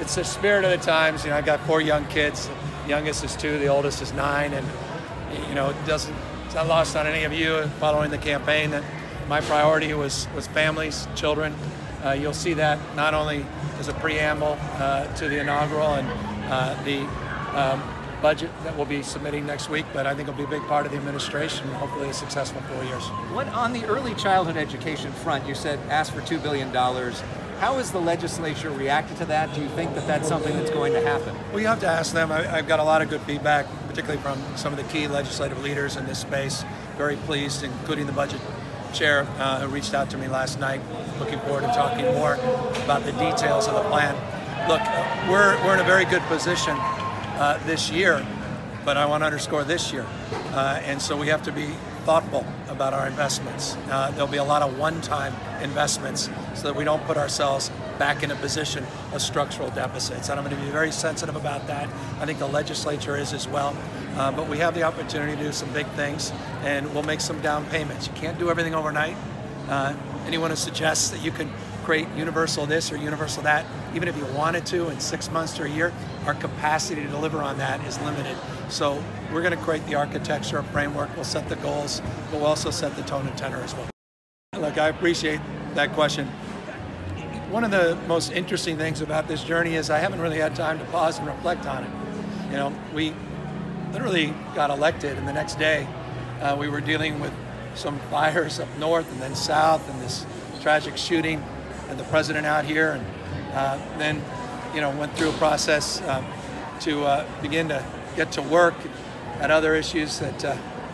it's the spirit of the times. You know, I've got 4 young kids. The youngest is 2, the oldest is 9, and you know, it's not lost on any of you following the campaign that my priority was families, children. You'll see that not only as a preamble to the inaugural and the budget that we'll be submitting next week, but I think it'll be a big part of the administration and hopefully a successful 4 years. What on the early childhood education front, you said ask for $2 billion. How has the legislature reacted to that? Do you think that that's something that's going to happen? Well, you have to ask them. I've got a lot of good feedback, particularly from some of the key legislative leaders in this space. Very pleased, including the budget chair who reached out to me last night. Looking forward to talking more about the details of the plan. Look, we're in a very good position this year, but I want to underscore this year. And so we have to be thoughtful about our investments. There'll be a lot of one-time investments so that we don't put ourselves back in a position of structural deficits. And I'm going to be very sensitive about that. I think the legislature is as well. But we have the opportunity to do some big things, and we'll make some down payments. You can't do everything overnight. Anyone who suggests that you can create universal this or universal that, even if you wanted to in 6 months to a year, our capacity to deliver on that is limited. So we're going to create the architecture, a framework, we'll set the goals, but we'll also set the tone and tenor as well. Look, I appreciate that question. One of the most interesting things about this journey is I haven't really had time to pause and reflect on it. You know, we literally got elected, and the next day we were dealing with some fires up north and then south, and this tragic shooting, and the president out here, and then, you know, went through a process to begin to get to work, had other issues that,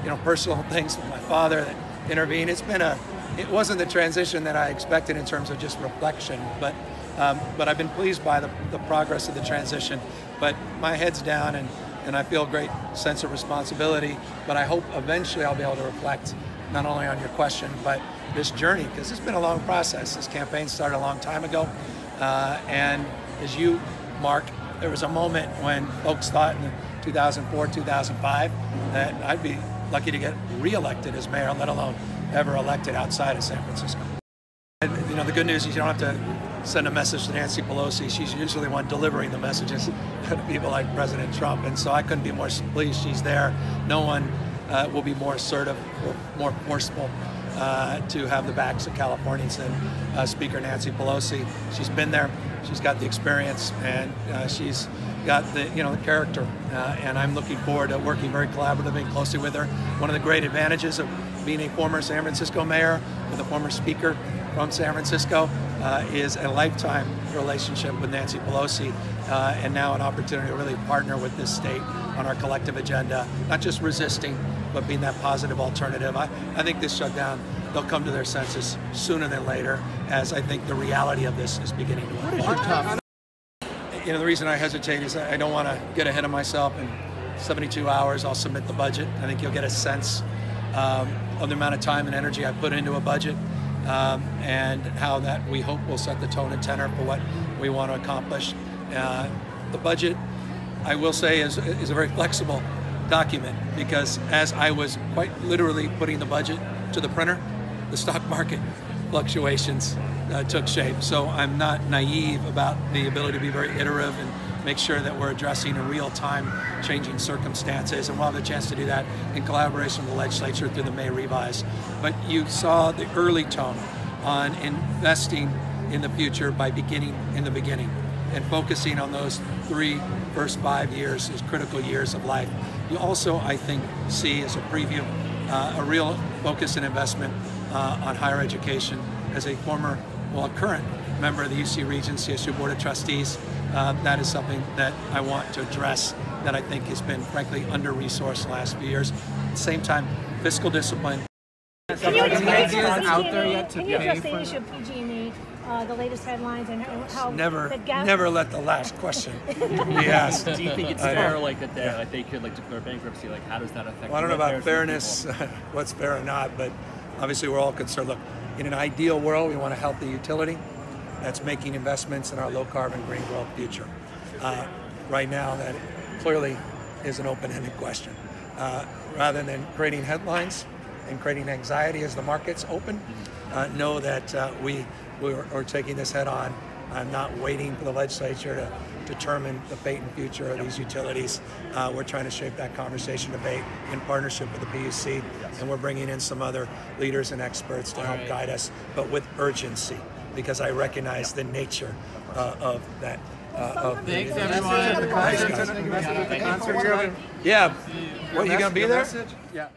you know, personal things with my father that intervened. It wasn't the transition that I expected in terms of just reflection, but I've been pleased by the progress of the transition. But my head's down, and I feel a great sense of responsibility, but I hope eventually I'll be able to reflect not only on your question, but this journey, because it's been a long process. This campaign started a long time ago, and as you, Mark, there was a moment when folks thought in 2004, 2005 that I'd be lucky to get re-elected as mayor, let alone ever elected outside of San Francisco. And, you know, the good news is you don't have to send a message to Nancy Pelosi. She's usually the one delivering the messages to people like President Trump, and so I couldn't be more pleased she's there. No one will be more assertive or more forceful to have the backs of Californians than Speaker Nancy Pelosi. She's been there, she's got the experience, and she's got the character, and I'm looking forward to working very collaboratively and closely with her. One of the great advantages of being a former San Francisco mayor with a former speaker from San Francisco is a lifetime relationship with Nancy Pelosi, and now an opportunity to really partner with this state on our collective agenda, not just resisting, but being that positive alternative. I think this shutdown, they'll come to their senses sooner than later, as I think the reality of this is beginning to unfold. You know, the reason I hesitate is I don't want to get ahead of myself. In 72 hours, I'll submit the budget. I think you'll get a sense of the amount of time and energy I put into a budget, and how that we hope will set the tone and tenor for what we want to accomplish. The budget, I will say, is a very flexible document, because as I was quite literally putting the budget to the printer, the stock market fluctuations took shape. So I'm not naive about the ability to be very iterative and make sure that we're addressing in real-time changing circumstances, and we'll have the chance to do that in collaboration with the legislature through the May revise. But you saw the early tone on investing in the future by beginning in the beginning and focusing on those first 5 years as critical years of life. You also, I think, see as a preview a real focus and investment on higher education. As a current member of the UC Regents CSU Board of Trustees, that is something that I want to address that I think has been, frankly, under-resourced the last few years. At the same time, fiscal discipline. Can you address the issue of PG&E, the latest headlines, and how never let the last question be asked. Do you think it's fair, like that they could declare bankruptcy? Like, how does that affect? Well, I don't know about fairness, what's fair or not, but obviously we're all concerned. Look, in an ideal world, we want a healthy utility that's making investments in our low-carbon, green growth future. Right now, that clearly is an open-ended question. Rather than creating headlines and creating anxiety as the markets open, know that we're taking this head on I'm not waiting for the legislature to determine the fate and future of these utilities. We're trying to shape that conversation debate in partnership with the PUC, and we're bringing in some other leaders and experts to help guide us, but with urgency, because I recognize the nature of that. Thanks, everyone. The concert tonight? Yeah. What, you going to be there? Yeah.